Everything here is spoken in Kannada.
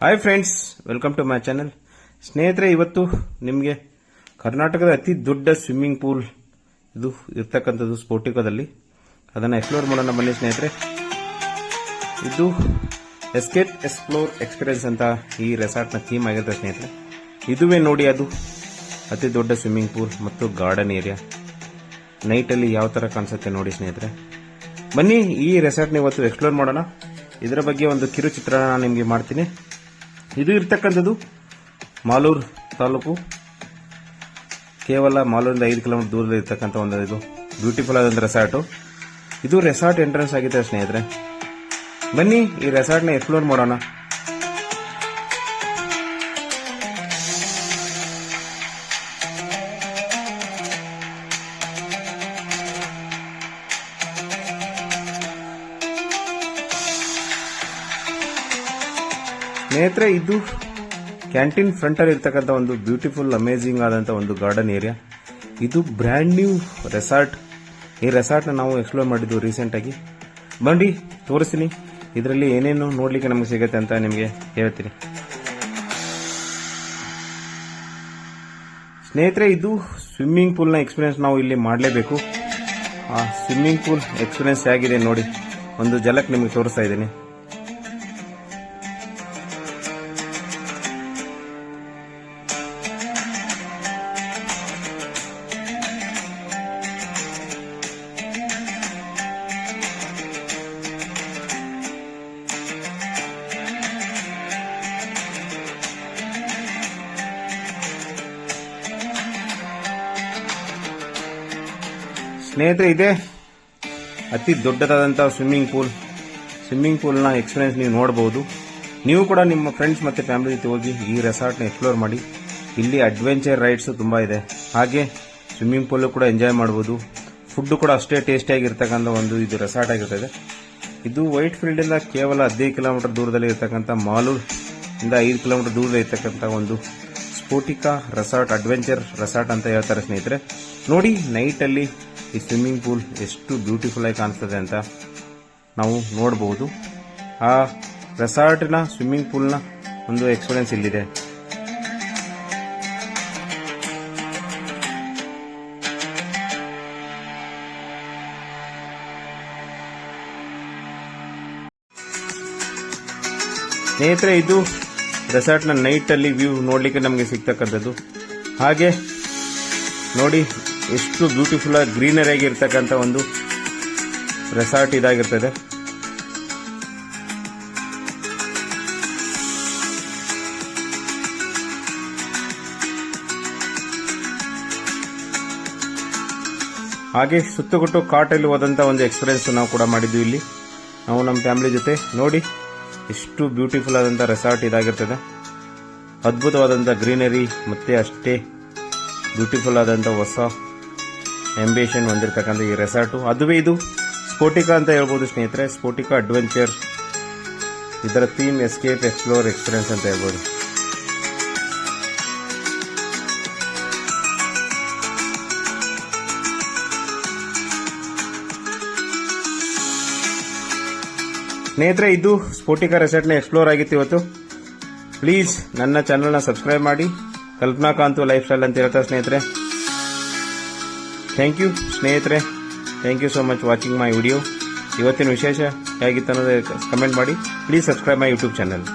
Hi friends, welcome to my channel. ಸ್ನೇಹಿತರೆ, ಇವತ್ತು ನಿಮಗೆ ಕರ್ನಾಟಕದ ಅತಿ ದೊಡ್ಡ ಸ್ವಿಮ್ಮಿಂಗ್ ಪೂಲ್ ಇದು ಇರ್ತಕ್ಕಂಥದ್ದು ಸ್ಪೋರ್ಟಿಕೋದಲ್ಲಿ. ಅದನ್ನು ಎಕ್ಸ್ಪ್ಲೋರ್ ಮಾಡೋಣ ಬನ್ನಿ ಸ್ನೇಹಿತರೆ. ಇದು ಎಸ್ಕೇಪ್ ಎಕ್ಸ್ಪ್ಲೋರ್ ಎಕ್ಸ್ಪೀರಿಯನ್ಸ್ ಅಂತ ಈ ರೆಸಾರ್ಟ್ನ ಥೀಮ್ ಆಗಿರುತ್ತೆ ಸ್ನೇಹಿತರೆ. ಇದುವೇ ನೋಡಿ, ಅದು ಅತಿ ದೊಡ್ಡ ಸ್ವಿಮ್ಮಿಂಗ್ ಪೂಲ್ ಮತ್ತು ಗಾರ್ಡನ್ ಏರಿಯಾ. ನೈಟಲ್ಲಿ ಯಾವ ಥರ ಕಾಣಿಸುತ್ತೆ ನೋಡಿ ಸ್ನೇಹಿತರೆ. ಬನ್ನಿ ಈ ರೆಸಾರ್ಟ್ನ ಇವತ್ತು ಎಕ್ಸ್ಪ್ಲೋರ್ ಮಾಡೋಣ. ಇದರ ಬಗ್ಗೆ ಒಂದು ಕಿರು ಚಿತ್ರಣ ನಾನು ನಿಮಗೆ ಮಾಡ್ತೀನಿ. ಇದು ಇರ್ತಕ್ಕಂಥದ್ದು ಮಾಲೂರು ತಾಲೂಕು, ಕೇವಲ ಮಾಲೂರಿಂದ 5 ಕಿಲೋಮೀಟರ್ ದೂರದಲ್ಲಿ ಇರ್ತಕ್ಕಂಥ ಒಂದು ಇದು ಬ್ಯೂಟಿಫುಲ್ ಆದ ರೆಸಾರ್ಟು. ಇದು ರೆಸಾರ್ಟ್ ಎಂಟ್ರೆನ್ಸ್ ಆಗಿದೆ ಸ್ನೇಹಿತರೆ. ಬನ್ನಿ ಈ ರೆಸಾರ್ಟ್ನ ಎಕ್ಸ್ಪ್ಲೋರ್ ಮಾಡೋಣ. ಸ್ನೇಹಿತರೆ, ಇದು ಕ್ಯಾಂಟೀನ್ ಫ್ರಂಟ್ ಅಲ್ಲಿ ಇರ್ತಕ್ಕಂಥ ಒಂದು ಬ್ಯೂಟಿಫುಲ್ ಅಮೇಜಿಂಗ್ ಆದಂಥ ಒಂದು ಗಾರ್ಡನ್ ಏರಿಯಾ. ಇದು ಬ್ರ್ಯಾಂಡ್ ನ್ಯೂ ರೆಸಾರ್ಟ್. ಈ ರೆಸಾರ್ಟ್ನ ನಾವು ಎಕ್ಸ್ಪ್ಲೋರ್ ಮಾಡಿದ್ದು ರೀಸೆಂಟ್ ಆಗಿ. ಬನ್ನಿ ತೋರಿಸ್ತೀನಿ ಇದರಲ್ಲಿ ಏನೇನು ನೋಡ್ಲಿಕ್ಕೆ ನಮಗೆ ಸಿಗುತ್ತೆ ಅಂತ ನಿಮಗೆ ಹೇಳ್ತೀನಿ. ಸ್ನೇಹಿತರೆ, ಇದು ಸ್ವಿಮ್ಮಿಂಗ್ ಪೂಲ್ನ ಎಕ್ಸ್ಪೀರಿಯನ್ಸ್ ನಾವು ಇಲ್ಲಿ ಮಾಡಲೇಬೇಕು. ಆ ಸ್ವಿಮ್ಮಿಂಗ್ ಪೂಲ್ ಎಕ್ಸ್ಪೀರಿಯನ್ಸ್ ಹೇಗಿದೆ ನೋಡಿ, ಒಂದು ಝಲಕ್ ನಿಮಗೆ ತೋರಿಸ್ತಾ ಇದ್ದೀನಿ. ಸ್ನೇಹಿತರೆ, ಇದೇ ಅತಿ ದೊಡ್ಡದಾದಂತಹ ಸ್ವಿಮ್ಮಿಂಗ್ ಪೂಲ್ನ ಎಕ್ಸ್ಪೀರಿಯನ್ಸ್ ನೀವು ನೋಡಬಹುದು. ನೀವು ಕೂಡ ನಿಮ್ಮ ಫ್ರೆಂಡ್ಸ್ ಮತ್ತು ಫ್ಯಾಮಿಲಿ ಜೊತೆ ಹೋಗಿ ಈ ರೆಸಾರ್ಟ್ನ ಎಕ್ಸ್ಪ್ಲೋರ್ ಮಾಡಿ. ಇಲ್ಲಿ ಅಡ್ವೆಂಚರ್ ರೈಡ್ಸ್ ತುಂಬ ಇದೆ. ಹಾಗೆ ಸ್ವಿಮ್ಮಿಂಗ್ ಪೂಲ್ ಕೂಡ ಎಂಜಾಯ್ ಮಾಡಬಹುದು. ಫುಡ್ ಕೂಡ ಅಷ್ಟೇ ಟೇಸ್ಟಿಯಾಗಿರ್ತಕ್ಕಂಥ ಒಂದು ಇದು ರೆಸಾರ್ಟ್ ಆಗಿರ್ತದೆ. ಇದು ವೈಟ್ ಫೀಲ್ಡ್ ಇಂದ ಕೇವಲ 15 ಕಿಲೋಮೀಟರ್ ದೂರದಲ್ಲಿ ಇರತಕ್ಕಂಥ ಮಾಲೂರ್ ಇಂದ 5 ಕಿಲೋಮೀಟರ್ ದೂರದಲ್ಲಿ ಇರತಕ್ಕಂಥ ಒಂದು ಸ್ಪೋಟಿಕಾ ರೆಸಾರ್ಟ್, ಅಡ್ವೆಂಚರ್ ರೆಸಾರ್ಟ್ ಅಂತ ಹೇಳ್ತಾರೆ ಸ್ನೇಹಿತರೆ. ನೋಡಿ, ನೈಟ್ ಅಲ್ಲಿ ಈ ಸ್ವಿಮ್ಮಿಂಗ್ ಪೂಲ್ ಎಷ್ಟು ಬ್ಯೂಟಿಫುಲ್ ಆಗಿ ಕಾಣಿಸ್ತದೆ ಅಂತ ನಾವು ನೋಡಬಹುದು. ಆ ರೆಸಾರ್ಟ್ನ ಸ್ವಿಮ್ಮಿಂಗ್ ಪೂಲ್ನ ಒಂದು ಎಕ್ಸ್ಪೀರಿಯನ್ಸ್ ಇಲ್ಲಿದೆ. ಸ್ನೇಹಿತರೆ, ಇದು ರೆಸಾರ್ಟ್ನ ನೈಟ್ ಅಲ್ಲಿ ವ್ಯೂ ನೋಡ್ಲಿಕ್ಕೆ ನಮಗೆ ಸಿಗ್ತಕ್ಕಂಥದ್ದು. ಹಾಗೆ ನೋಡಿ ಎಷ್ಟು ಬ್ಯೂಟಿಫುಲ್ ಆಗಿ ಗ್ರೀನರಿ ಆಗಿರ್ತಕ್ಕಂಥ ಒಂದು ರೆಸಾರ್ಟ್ ಇದಾಗಿರ್ತದೆ. ಹಾಗೆ ಸುತ್ತಮುತ್ತ ಕಾಟಲ್ಲಿ ಹೋದಂಥ ಒಂದು ಎಕ್ಸ್ಪೀರಿಯನ್ಸ್ ನಾವು ಕೂಡ ಮಾಡಿದ್ವಿ ಇಲ್ಲಿ, ನಾವು ನಮ್ಮ ಫ್ಯಾಮಿಲಿ ಜೊತೆ. ನೋಡಿ ಎಷ್ಟು ಬ್ಯೂಟಿಫುಲ್ ಆದಂಥ ರೆಸಾರ್ಟ್ ಇದಾಗಿರ್ತದೆ. ಅದ್ಭುತವಾದಂಥ ಗ್ರೀನರಿ ಮತ್ತೆ ಅಷ್ಟೇ ಬ್ಯೂಟಿಫುಲ್ ಆದಂಥ ಹೊಸ ಎಂಬಿಷನ್ ಹೊಂದಿರತಕ್ಕಂಥ ಈ ರೆಸಾರ್ಟು. ಅದುವೇ ಇದು ಸ್ಪೋಟಿಕಾ ಅಂತ ಹೇಳ್ಬೋದು ಸ್ನೇಹಿತರೆ. ಸ್ಪೋಟಿಕಾ ಅಡ್ವೆಂಚರ್, ಇದರ ಥೀಮ್ ಎಸ್ಕೇಪ್ ಎಕ್ಸ್ಪ್ಲೋರ್ ಎಕ್ಸ್ಪೀರಿಯನ್ಸ್ ಅಂತ ಹೇಳ್ಬೋದು. ಸ್ನೇಹಿತರೆ, ಇದು ಸ್ಪೋಟಿಕಾ ರೆಸಾರ್ಟ್ನ ಎಕ್ಸ್ಪ್ಲೋರ್ ಆಗಿತ್ತು ಇವತ್ತು. ಪ್ಲೀಸ್ ನನ್ನ ಚಾನಲ್ನ ಸಬ್ಸ್ಕ್ರೈಬ್ ಮಾಡಿ. ಕಲ್ಪನಾ ಕಾಂತು ಲೈಫ್ ಸ್ಟೈಲ್ ಅಂತ ಹೇಳ್ತಾರೆ ಸ್ನೇಹಿತರೆ. ಥ್ಯಾಂಕ್ ಯು ಸ್ನೇಹಿತರೆ, thank you so much watching my video. ಇವತ್ತಿನ ವಿಶೇಷ ಹೇಗಿತ್ತು ಅನ್ನೋದು ಕಮೆಂಟ್ ಮಾಡಿ. Please subscribe my YouTube channel.